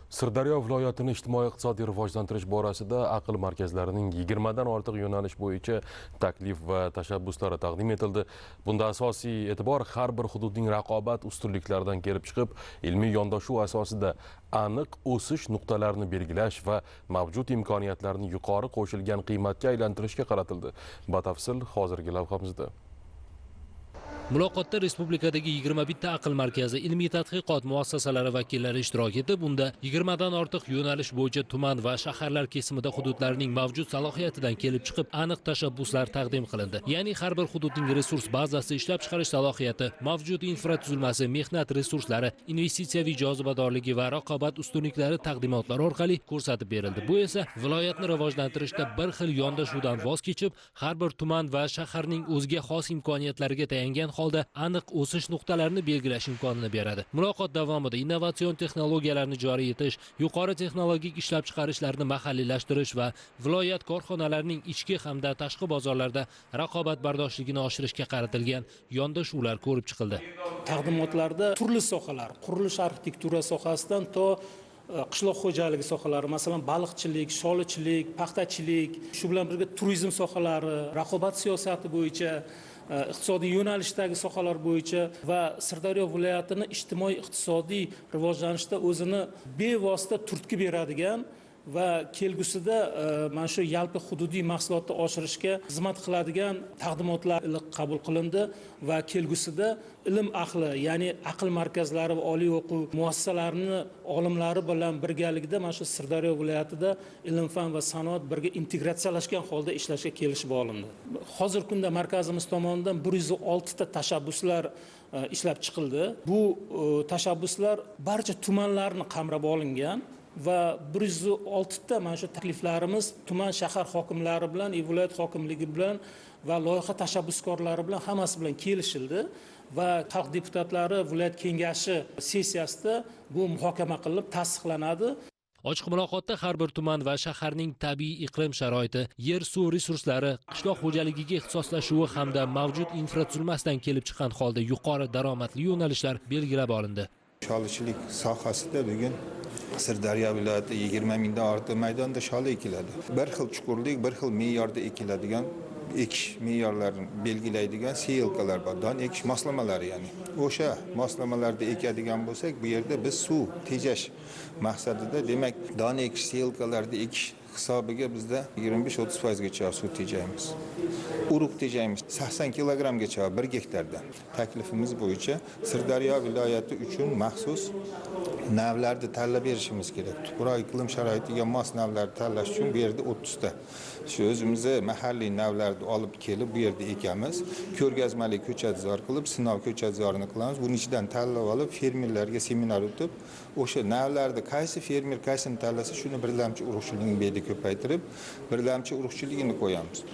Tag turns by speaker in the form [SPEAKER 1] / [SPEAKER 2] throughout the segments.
[SPEAKER 1] Sirdaryo viloyatini ijtimoiy-iqtisodiy rivojlantirish borasida aql markazlarining 20 dan ortiq yo'nalish bo'yicha taklif va tashabbuslari taqdim etildi. Bunda asosiy e'tibor har bir hududning raqobat ustunliklaridan kelib chiqib, ilmiy yondashuv asosida aniq o'sish nuqtalarini belgilash va mavjud imkoniyatlarni yuqori qo'shilgan qiymatga aylantirishga qaratildi. Batafsil hozirgi lavhamizda.
[SPEAKER 2] Muloqotda respublikadagi 21 ta aql markazi, ilmiy tadqiqot muassasalari vakillari ishtirok etib, bunda 20 dan ortiq yo'nalish bo'yicha tuman va shaharlar kesimida hududlarning mavjud salohiyatidan kelib chiqib, aniq tashabbuslar taqdim qilindi. Ya'ni har bir hududning resurs bazasi, ishlab chiqarish salohiyati, mavjud infratuzilmasi, mehnat resurslari, investitsiyaviy jozibadorligi va raqobat ustunliklari taqdimotlar orqali ko'rsatib berildi. Bu esa viloyatni rivojlantirishda bir xil yondashuvdan voz kechib, har bir tuman va shaharning o'ziga xos imkoniyatlariga tayangan holda aniq o'sish nuqtalarini belgilash imkonini beradi. Muloqot davomida innovatsion texnologiyalarni joriy etish, yuqori texnologik ishlab chiqarishlarni mahalliylashtirish va viloyat korxonalarining ichki hamda tashqi bozorlarda raqobatbardoshligini oshirishga qaratilgan yondashuvlar ko'rib chiqildi.
[SPEAKER 3] Taqdimotlarda turli sohalar, qurilish arxitektura sohasidan to qishloq xo'jaligi sohalari, masalan baliqchilik, sholichilik, paxtachilik, shu bilan birga turizm sohalari, raqobat siyosati bo'yicha, iqtisodiy yo'nalishdagi sohalar bo'yicha va Sirdaryo viloyatini ijtimoiy-iqtisodiy rivojlanishda o'zini bevosita turtki beradigan va kelgusida mana shu yalpi hududiy mahsulotni oshirishga xizmat qiladigan taqdimotlar qabul qilindi va kelgusida ilm ahli, ya'ni aql markazlari va oliy o'quv muassasalarini olimlari bilan birgalikda mana shu Sirdaryo viloyatida ilm fan va sanoat birga integratsiyalashgan holda ishlashga kelishib olindi. Hozirgi kunda markazimiz tomonidan 106 ta tashabbuslar ishlab chiqildi. Bu tashabbuslar barcha tumanlarni qamrab olingan va 106 ta mana shu takliflarimiz tuman shahar hokimlari bilan, viloyat hokimligi bilan va loyiha tashabbuskorlari bilan hammasi bilan kelishildi va xalq deputatlari viloyat kengashi sessiyasida bu muhokama qilinib tasdiqlanadi.
[SPEAKER 2] Ochiq muloqotda har bir tuman va shaharning tabiiy iqlim sharoiti, yer suv resurslari, qishloq xo'jaligiga ixtisoslashuvi hamda mavjud infratuzilmasidan kelib chiqqan holda yuqori daromadli yo'nalishlar belgilab olindi.
[SPEAKER 4] Sholichilik sohasida bugun Sirdaryo viloyati 20 mingdan ortiq maydonda sholi ekiladi. Bir xil chuqurlik, bir xil me'yorda ekiladigan ekish me'yorlarini belgilaydigan siyilkalar bor. Don ekish moslamalari, ya'ni o'sha moslamalarda ekadigan bo'lsak, bu yerda biz suv tejash maqsadida, demak, don ekish siyilkalarda ekish hisobiga bizda 25-30% gacha suv tejaymiz. Urug' tejaymiz 80 kilogramgacha 1 gektarda. Taklifimiz bo'yicha Sirdaryo viloyati uchun maxsus navlarni tanlab berishimiz kerak. Tuproq iqlim sharoitiga mos navlarni tanlash uchun bu yerda 30 ta shu o'zimizni mahalliy navlarni olib kelib bu yerda ekamiz. Ko'rgazmali ko'chatzor qilib, sinov ko'chatzorini qilamiz. Buning ichidan tanlab olib, fermerlarga seminar o'tib, o'sha navlarni qaysi fermer qaysini tanlasa, shuni birlamchi urug'chilikni bedi ko'paytirib, birlamchi urug'chiligini qo'yamiz.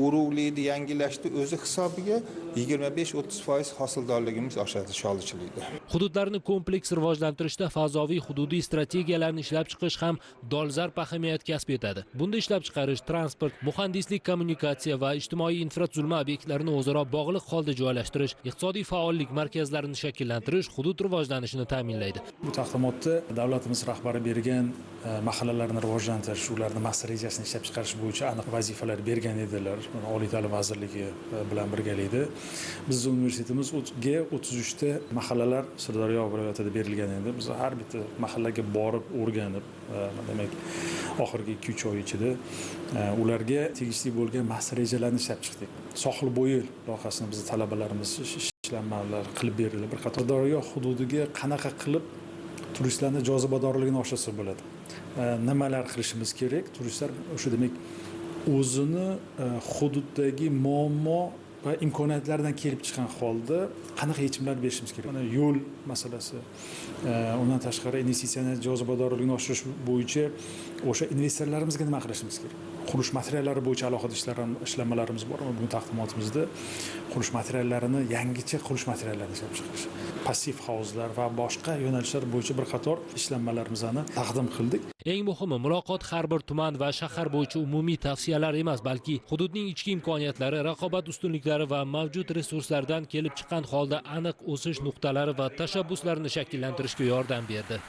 [SPEAKER 4] Urug'likni yangilashni o'zi hisobiga 25-30% hosildorligimiz oshadi sholichilikda.
[SPEAKER 2] Hududlarni kompleks rivojlantirishda fazoviy hududiy strategiyalarni ishlab chiqish ham dolzarb ahamiyat kasb etadi. Bunda ishlab chiqarish, transport, muhandislik, kommunikatsiya va ijtimoiy infratuzilma obyektlarini o'zaro bog'liq holda joylashtirish, iqtisodiy faollik markazlarini shakllantirish hudud rivojlanishini ta'minlaydi.
[SPEAKER 5] Bu taqdimotda davlatimiz rahbari bergan mahallalarni rivojlantirish, ularni master rejasini ishlab chiqarish bo'yicha aniq vazifalar bergan edilar. Oliy ta'lim vazirligi bilan birgalikda bizning universitetimizga 33 ta mahallalar Sirdaryo viloyatida berilgan edi. Biz har bitta mahallaga borib, o'rganib, demak, oxirgi 2-3 oy ichida ularga tegishli bo'lgan master rejalarni ishlab chiqdik. Sohil bo'yi loyihasini biz talabalarimiz ishlanmalar qilib berildi. Bir qator Sirdaryo hududiga qanaqa qilib turistlarning jozibadorligini oshirsa bo'ladi. Nimalar qilishimiz kerak? Turistlar o'sha demak o'zini hududdagi muammo va imkoniyatlardan kelib chiqqan holda qanaqa yechimlar berishimiz kerak? Mana yo'l masalasi, undan tashqari investitsiyaning jozibadorligini oshirish bo'yicha o'sha investorlarimizga nima qilishimiz kerak? Qurilish materiallari bo'yicha alohida ishlanmalarimiz bor. Bugun taqdimotimizda qurilish materiallarini, yangicha qurilish materiallarini ishlab chiqarish, passiv havuzlar va boshqa yo'nalishlar bo'yicha bir qator ishlanmalarimizni taqdim qildik.
[SPEAKER 2] Eng muhimi, muloqot har bir tuman va shahar bo'yicha umumiy tavsiyalar emas, balki hududning ichki imkoniyatlari, raqobat ustunliklari va mavjud resurslardan kelib chiqqan holda aniq o'sish nuqtalari va tashabbuslarini shakllantirishga yordam berdi.